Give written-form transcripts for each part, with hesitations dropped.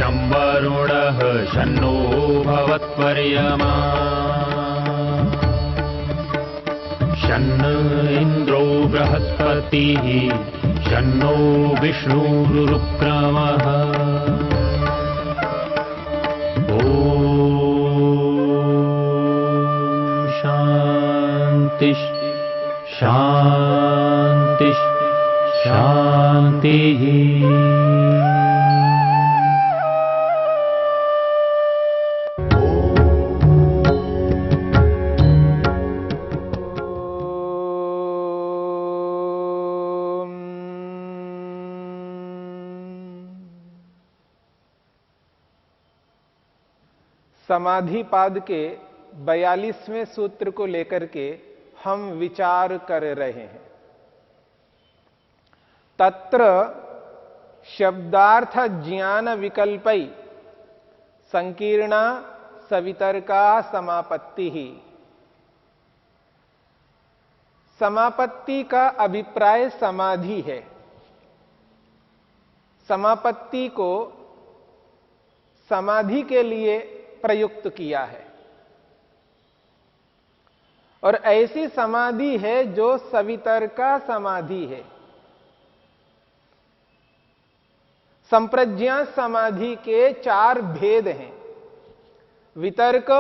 शं वरुणः शन्नो भवत्वर्यमा शन्न इन्द्रो बृहस्पतिः शन्नो विष्णुरुक्रमः ॐ शान्ति शान्ति शान्तिः। समाधिपाद के 42वें सूत्र को लेकर के हम विचार कर रहे हैं। तत्र शब्दार्थ ज्ञान विकल्पै संकीर्णा सवितर्का समापत्ति ही। समापत्ति का अभिप्राय समाधि है। समापत्ति को समाधि के लिए प्रयुक्त किया है और ऐसी समाधि है जो सवितर्का समाधि है। संप्रज्ञा समाधि के 4 भेद हैं, वितर्क,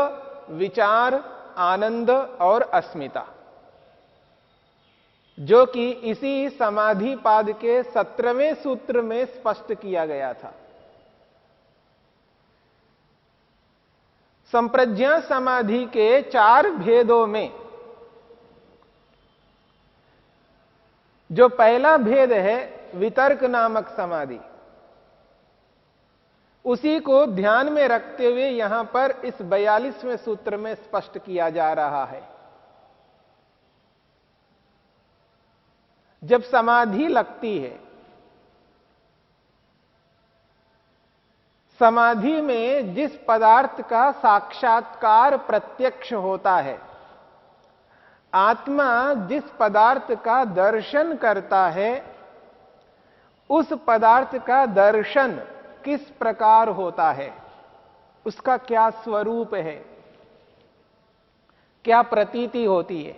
विचार, आनंद और अस्मिता, जो कि इसी समाधि पाद के 17वें सूत्र में स्पष्ट किया गया था। संप्रज्ञा समाधि के 4 भेदों में जो पहला भेद है वितर्क नामक समाधि, उसी को ध्यान में रखते हुए यहां पर इस 42वें सूत्र में स्पष्ट किया जा रहा है। जब समाधि लगती है, समाधि में जिस पदार्थ का साक्षात्कार प्रत्यक्ष होता है, आत्मा जिस पदार्थ का दर्शन करता है, उस पदार्थ का दर्शन किस प्रकार होता है, उसका क्या स्वरूप है, क्या प्रतीति होती है,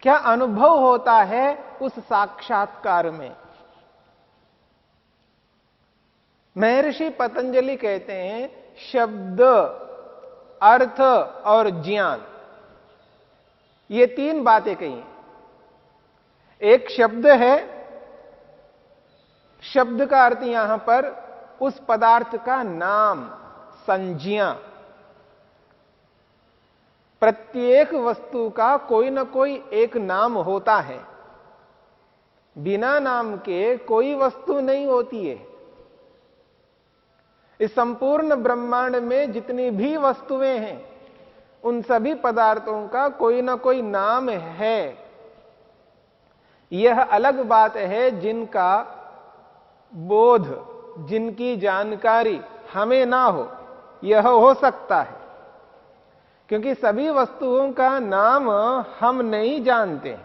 क्या अनुभव होता है उस साक्षात्कार में। महर्षि पतंजलि कहते हैं शब्द, अर्थ और ज्ञान, ये 3 बातें कही हैं। एक शब्द है, शब्द का अर्थ यहां पर उस पदार्थ का नाम, संज्ञा। प्रत्येक वस्तु का कोई ना कोई एक नाम होता है, बिना नाम के कोई वस्तु नहीं होती है। इस संपूर्ण ब्रह्मांड में जितनी भी वस्तुएं हैं, उन सभी पदार्थों का कोई ना कोई नाम है। यह अलग बात है जिनका बोध, जिनकी जानकारी हमें ना हो, यह हो सकता है, क्योंकि सभी वस्तुओं का नाम हम नहीं जानते।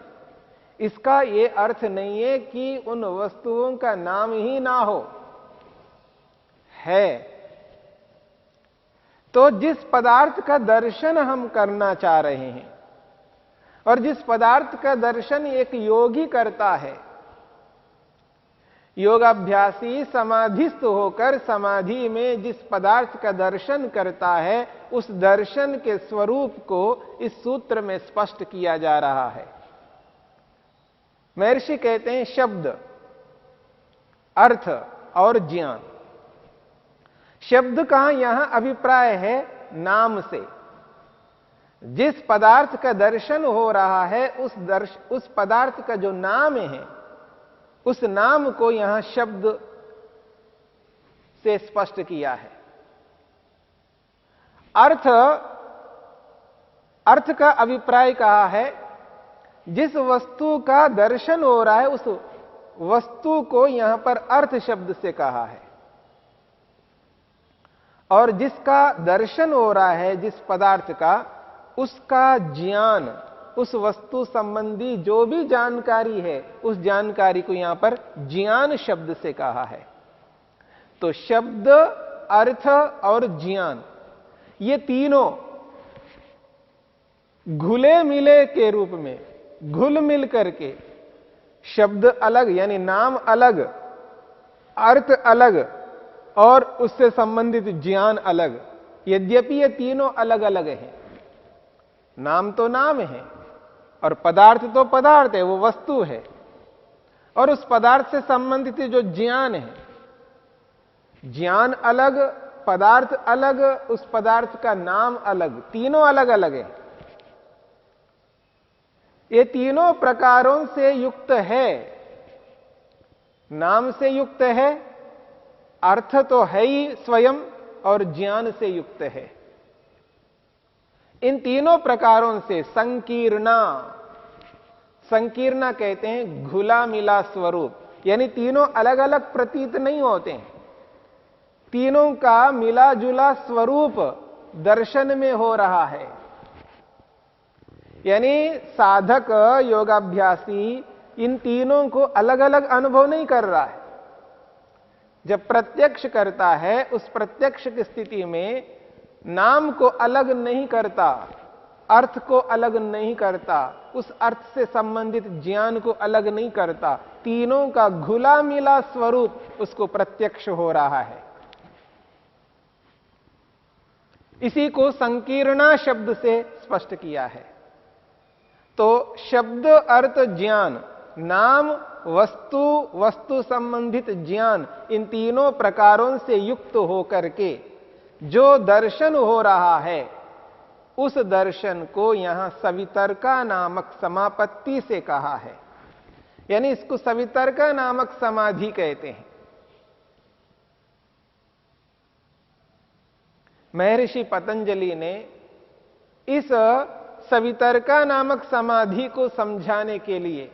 इसका यह अर्थ नहीं है कि उन वस्तुओं का नाम ही ना हो, है। तो जिस पदार्थ का दर्शन हम करना चाह रहे हैं और जिस पदार्थ का दर्शन एक योगी करता है, योगाभ्यासी समाधिस्थ होकर समाधि में जिस पदार्थ का दर्शन करता है, उस दर्शन के स्वरूप को इस सूत्र में स्पष्ट किया जा रहा है। महर्षि कहते हैं शब्द, अर्थ और ज्ञान। शब्द का यहां अभिप्राय है नाम से। जिस पदार्थ का दर्शन हो रहा है, उस पदार्थ का जो नाम है, उस नाम को यहां शब्द से स्पष्ट किया है। अर्थ का अभिप्राय कहा है, जिस वस्तु का दर्शन हो रहा है उस वस्तु को यहां पर अर्थ शब्द से कहा है, और जिसका दर्शन हो रहा है जिस पदार्थ का, उसका ज्ञान, उस वस्तु संबंधी जो भी जानकारी है, उस जानकारी को यहां पर ज्ञान शब्द से कहा है। तो शब्द, अर्थ और ज्ञान, ये तीनों घुले मिले के रूप में, घुल मिल करके, शब्द अलग यानी नाम अलग, अर्थ अलग और उससे संबंधित ज्ञान अलग, यद्यपि ये तीनों अलग अलग हैं। नाम तो नाम है और पदार्थ तो पदार्थ है, वो वस्तु है, और उस पदार्थ से संबंधित जो ज्ञान है, ज्ञान अलग, पदार्थ अलग, उस पदार्थ का नाम अलग, तीनों अलग अलग है। ये तीनों प्रकारों से युक्त है। नाम से युक्त है, अर्थ तो है ही स्वयं, और ज्ञान से युक्त है। इन तीनों प्रकारों से संकीर्णा, संकीर्णा कहते हैं घुला मिला स्वरूप, यानी तीनों अलग अलग प्रतीत नहीं होते हैं, तीनों का मिला जुला स्वरूप दर्शन में हो रहा है। यानी साधक, योगाभ्यासी इन तीनों को अलग अलग अनुभव नहीं कर रहा है। जब प्रत्यक्ष करता है, उस प्रत्यक्ष की स्थिति में नाम को अलग नहीं करता, अर्थ को अलग नहीं करता, उस अर्थ से संबंधित ज्ञान को अलग नहीं करता, तीनों का घुला मिला स्वरूप उसको प्रत्यक्ष हो रहा है। इसी को संकीर्णा शब्द से स्पष्ट किया है। तो शब्द, अर्थ, ज्ञान, नाम, वस्तु, वस्तु संबंधित ज्ञान, इन तीनों प्रकारों से युक्त होकर के जो दर्शन हो रहा है, उस दर्शन को यहां सवितर्का नामक समापत्ति से कहा है। यानी इसको सवितर्का नामक समाधि कहते हैं। महर्षि पतंजलि ने इस सवितर्का नामक समाधि को समझाने के लिए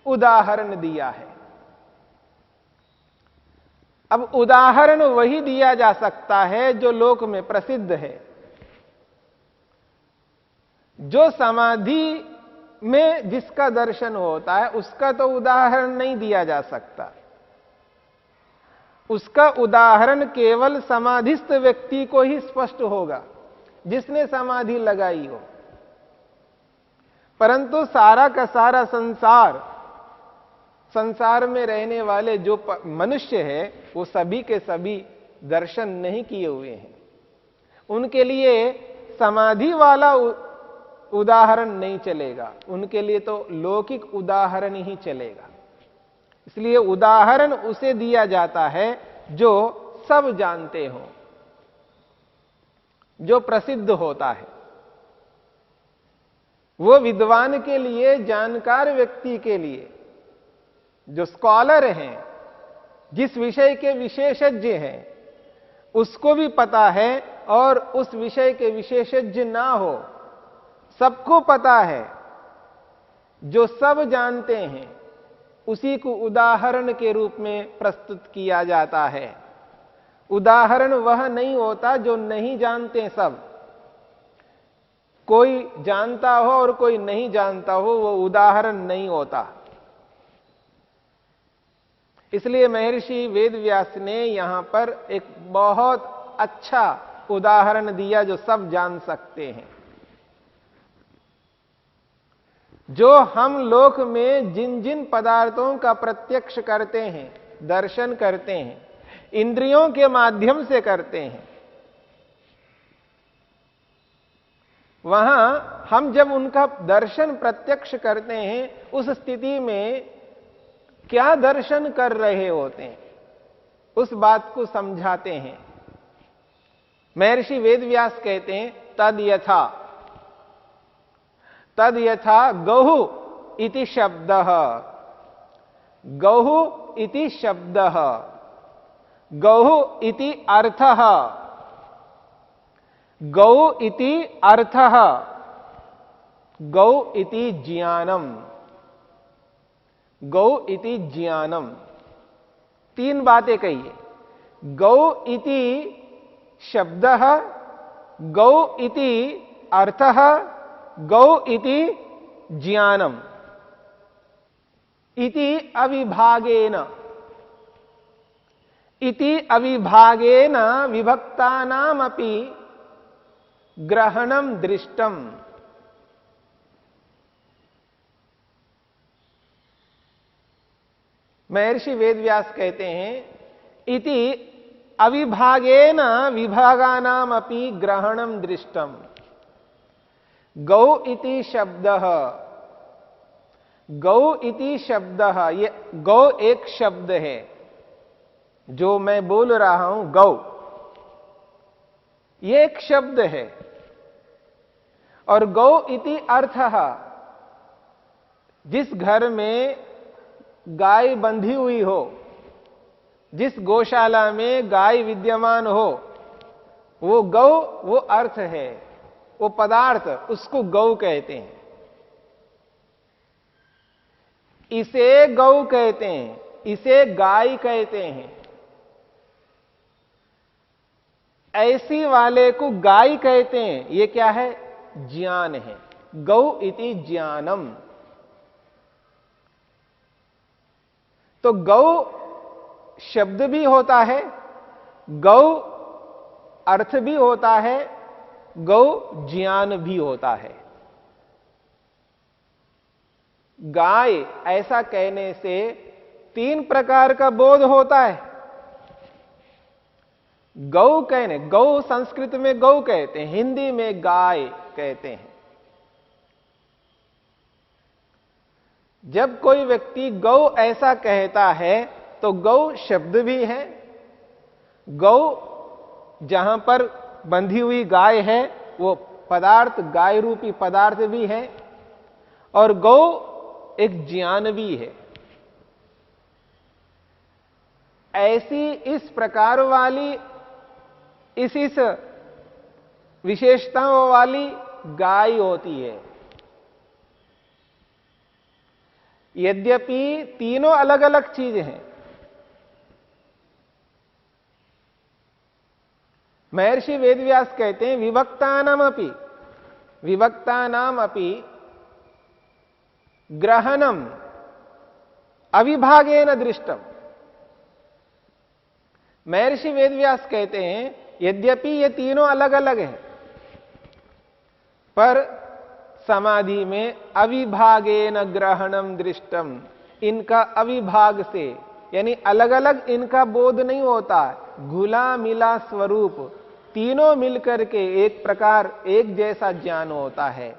उदाहरण दिया है। अब उदाहरण वही दिया जा सकता है जो लोक में प्रसिद्ध है। जो समाधि में जिसका दर्शन होता है, उसका तो उदाहरण नहीं दिया जा सकता। उसका उदाहरण केवल समाधिस्थ व्यक्ति को ही स्पष्ट होगा, जिसने समाधि लगाई हो। परंतु सारा का सारा संसार, संसार में रहने वाले जो मनुष्य है, वो सभी के सभी दर्शन नहीं किए हुए हैं। उनके लिए समाधि वाला उदाहरण नहीं चलेगा, उनके लिए तो लौकिक उदाहरण ही चलेगा। इसलिए उदाहरण उसे दिया जाता है जो सब जानते हो, जो प्रसिद्ध होता है। वो विद्वान के लिए, जानकार व्यक्ति के लिए, जो स्कॉलर हैं, जिस विषय के विशेषज्ञ हैं, उसको भी पता है, और उस विषय के विशेषज्ञ ना हो, सबको पता है, जो सब जानते हैं, उसी को उदाहरण के रूप में प्रस्तुत किया जाता है। उदाहरण वह नहीं होता जो नहीं जानते सब। कोई जानता हो और कोई नहीं जानता हो, वो उदाहरण नहीं होता। इसलिए महर्षि वेदव्यास ने यहां पर एक बहुत अच्छा उदाहरण दिया जो सब जान सकते हैं। जो हम लोक में जिन जिन पदार्थों का प्रत्यक्ष करते हैं, दर्शन करते हैं, इंद्रियों के माध्यम से करते हैं, वहां हम जब उनका दर्शन प्रत्यक्ष करते हैं, उस स्थिति में क्या दर्शन कर रहे होते हैं, उस बात को समझाते हैं। महर्षि वेदव्यास कहते हैं, तद यथा गौः इति शब्दः, गौः इति शब्दः, गौः इति अर्थः, गौः इति अर्थः, गौः इति ज्ञानम, गौः इति ज्ञानम। तीन बातें कहिए। गौः इति शब्दः, गौः इति अर्थः, गौः इति ज्ञानम। इति अविभागेन, इति अविभागेन विभक्तानामपि ग्रहणम दृष्टम। महर्षि वेदव्यास कहते हैं इति अविभागेन विभागानामपि ग्रहणम दृष्टम। गौ इति शब्दः, गौ इति शब्दः, ये गौ एक शब्द है जो मैं बोल रहा हूं, गौ ये एक शब्द है। और गौ इति अर्थः, जिस घर में गाय बंधी हुई हो, जिस गौशाला में गाय विद्यमान हो, वो गौ, वो अर्थ है, वो पदार्थ, उसको गौ कहते हैं। इसे गौ कहते हैं, इसे गाय कहते हैं। ऐसी वाले को गाय कहते हैं। ये क्या है? ज्ञान है। गौ इति ज्ञानम। तो गौ शब्द भी होता है, गौ अर्थ भी होता है, गौ ज्ञान भी होता है। गाय ऐसा कहने से 3 प्रकार का बोध होता है। गौ कहने, गौ संस्कृत में गौ कहते हैं, हिंदी में गाय कहते हैं। जब कोई व्यक्ति गौ ऐसा कहता है तो गौ शब्द भी है, गौ जहां पर बंधी हुई गाय है वो पदार्थ, गाय रूपी पदार्थ भी है, और गौ एक ज्ञान भी है। ऐसी इस प्रकार वाली, इस विशेषताओं वाली गाय होती है। यद्यपि तीनों अलग अलग चीजें हैं। महर्षि वेदव्यास कहते हैं विभक्तानामपि, विभक्तानामपि ग्रहणम अविभागेन दृष्टम। महर्षि वेदव्यास कहते हैं यद्यपि ये तीनों अलग अलग हैं, पर समाधि में अविभागेन ग्रहणम दृष्टम, इनका अविभाग से, यानी अलग अलग इनका बोध नहीं होता, घुला मिला स्वरूप, तीनों मिलकर के एक प्रकार, एक जैसा ज्ञान होता है,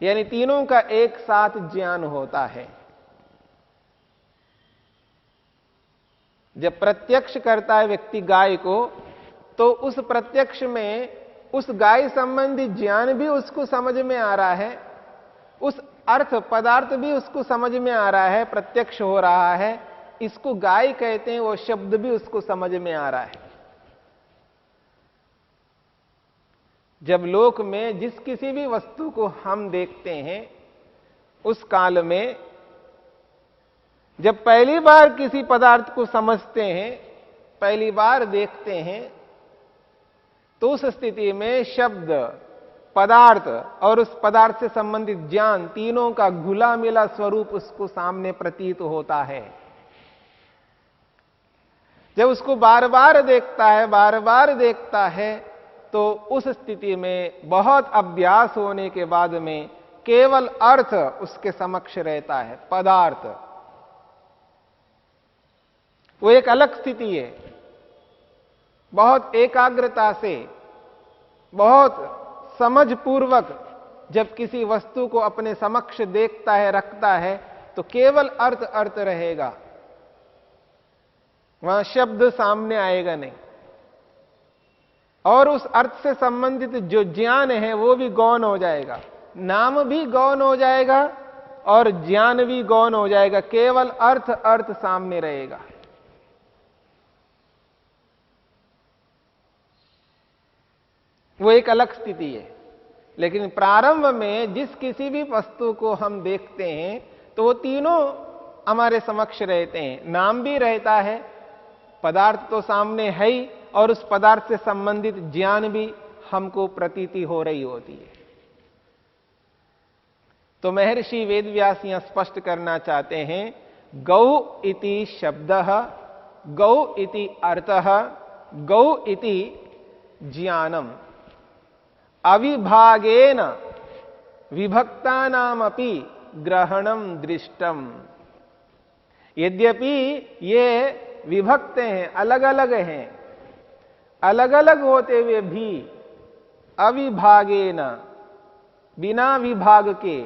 यानी तीनों का एक साथ ज्ञान होता है। जब प्रत्यक्ष करता है व्यक्ति गाय को, तो उस प्रत्यक्ष में उस गाय संबंधी ज्ञान भी उसको समझ में आ रहा है, उस अर्थ पदार्थ भी उसको समझ में आ रहा है, प्रत्यक्ष हो रहा है। इसको गाय कहते हैं, वो शब्द भी उसको समझ में आ रहा है। जब लोक में जिस किसी भी वस्तु को हम देखते हैं, उस काल में जब पहली बार किसी पदार्थ को समझते हैं, पहली बार देखते हैं, तो उस स्थिति में शब्द, पदार्थ और उस पदार्थ से संबंधित ज्ञान, तीनों का घुला मिला स्वरूप उसको सामने प्रतीत होता है। जब उसको बार बार देखता है, बार बार देखता है, तो उस स्थिति में बहुत अभ्यास होने के बाद में केवल अर्थ उसके समक्ष रहता है, पदार्थ। वो एक अलग स्थिति है। बहुत एकाग्रता से, बहुत समझ पूर्वक जब किसी वस्तु को अपने समक्ष देखता है, रखता है, तो केवल अर्थ अर्थ रहेगा, वहां शब्द सामने आएगा नहीं। और उस अर्थ से संबंधित जो ज्ञान है वो भी गौण हो जाएगा, नाम भी गौण हो जाएगा और ज्ञान भी गौण हो जाएगा, केवल अर्थ अर्थ सामने रहेगा। वो एक अलग स्थिति है। लेकिन प्रारंभ में जिस किसी भी वस्तु को हम देखते हैं तो वो तीनों हमारे समक्ष रहते हैं, नाम भी रहता है, पदार्थ तो सामने है ही, और उस पदार्थ से संबंधित ज्ञान भी हमको प्रतीति हो रही होती है। तो महर्षि वेदव्यास यहां स्पष्ट करना चाहते हैं, गौ इति शब्दः गौ इति अर्थः, गौ इति ज्ञानम, अविभागेन विभक्तानामपि ग्रहणम दृष्टम। यद्यपि ये विभक्त हैं, अलग अलग हैं, अलग अलग होते हुए भी अविभागेन, बिना विभाग के,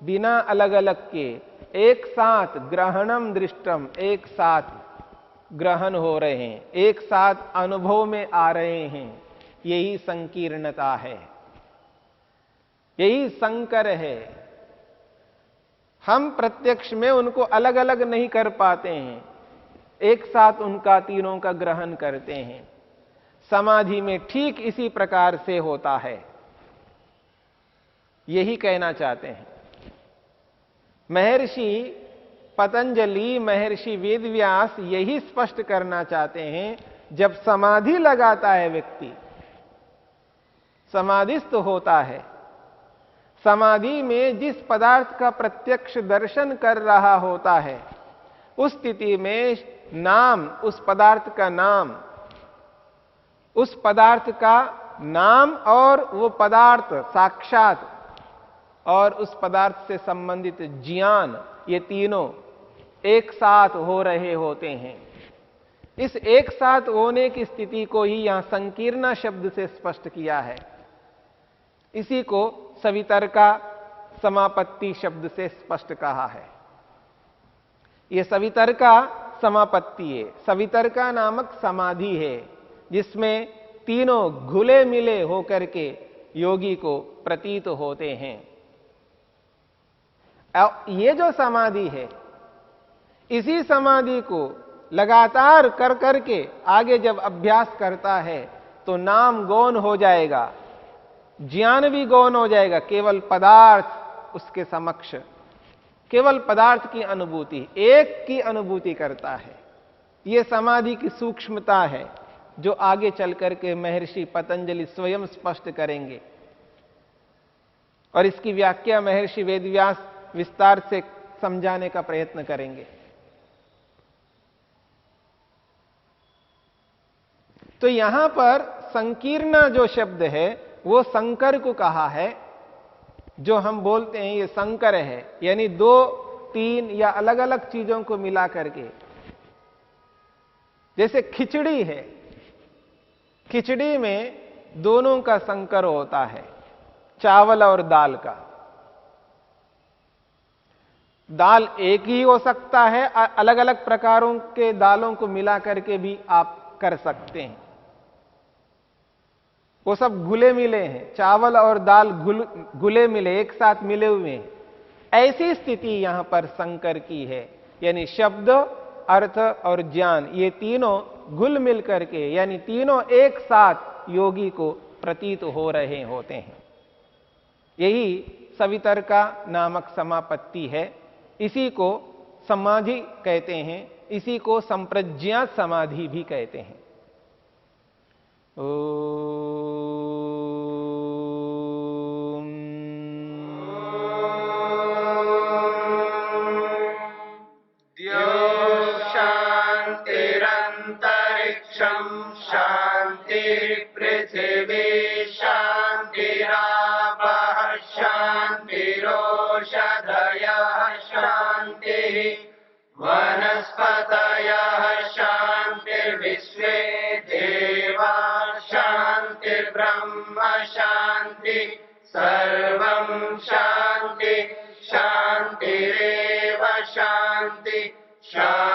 बिना अलग अलग के, एक साथ ग्रहणम दृष्टम, एक साथ ग्रहण हो रहे हैं, एक साथ अनुभव में आ रहे हैं। यही संकीर्णता है, यही संकर है। हम प्रत्यक्ष में उनको अलग अलग नहीं कर पाते हैं, एक साथ उनका तीनों का ग्रहण करते हैं। समाधि में ठीक इसी प्रकार से होता है, यही कहना चाहते हैं महर्षि पतंजलि, महर्षि वेदव्यास यही स्पष्ट करना चाहते हैं। जब समाधि लगाता है व्यक्ति, समाधिस्थ होता है, समाधि में जिस पदार्थ का प्रत्यक्ष दर्शन कर रहा होता है, उस स्थिति में नाम, उस पदार्थ का नाम, उस पदार्थ का नाम और वो पदार्थ साक्षात और उस पदार्थ से संबंधित ज्ञान, ये तीनों एक साथ हो रहे होते हैं। इस एक साथ होने की स्थिति को ही यहां संकीर्णा शब्द से स्पष्ट किया है। इसी को सवितर्का समापत्ति शब्द से स्पष्ट कहा है। यह सवितर्का समापत्ति है, सवितर्का नामक समाधि है, जिसमें तीनों घुले मिले होकर के योगी को प्रतीत होते हैं। ये जो समाधि है, इसी समाधि को लगातार कर करके आगे जब अभ्यास करता है तो नाम गौण हो जाएगा, ज्ञान भी गौण हो जाएगा। केवल पदार्थ उसके समक्ष, केवल पदार्थ की अनुभूति, एक की अनुभूति करता है। यह समाधि की सूक्ष्मता है जो आगे चल करके महर्षि पतंजलि स्वयं स्पष्ट करेंगे, और इसकी व्याख्या महर्षि वेदव्यास विस्तार से समझाने का प्रयत्न करेंगे। तो यहां पर संकीर्णा जो शब्द है वो संकर को कहा है। जो हम बोलते हैं ये संकर है, यानी दो तीन या अलग अलग चीजों को मिला करके, जैसे खिचड़ी है, खिचड़ी में दोनों का संकर होता है, चावल और दाल का। दाल एक ही हो सकता है, अलग अलग प्रकारों के दालों को मिला करके भी आप कर सकते हैं। वो सब घुले मिले हैं, चावल और दाल घुले मिले, एक साथ मिले हुए हैं। ऐसी स्थिति यहां पर संकर की है, यानी शब्द, अर्थ और ज्ञान, ये तीनों घुल मिल करके, यानी तीनों एक साथ योगी को प्रतीत हो रहे होते हैं। यही सवितर्का नामक समापत्ति है। इसी को समाधि कहते हैं, इसी को संप्रज्ञात समाधि भी कहते हैं। शांतिरंतरिक्षं शांतिर्पृथिवी शांतिरापः शांतिरोषधयः शांतिः वनस्पतयः शांतिर्विश्वे देवा शांतिर्ब्रह्म शांति सर्वं शांति शांतिरेव शांति शांति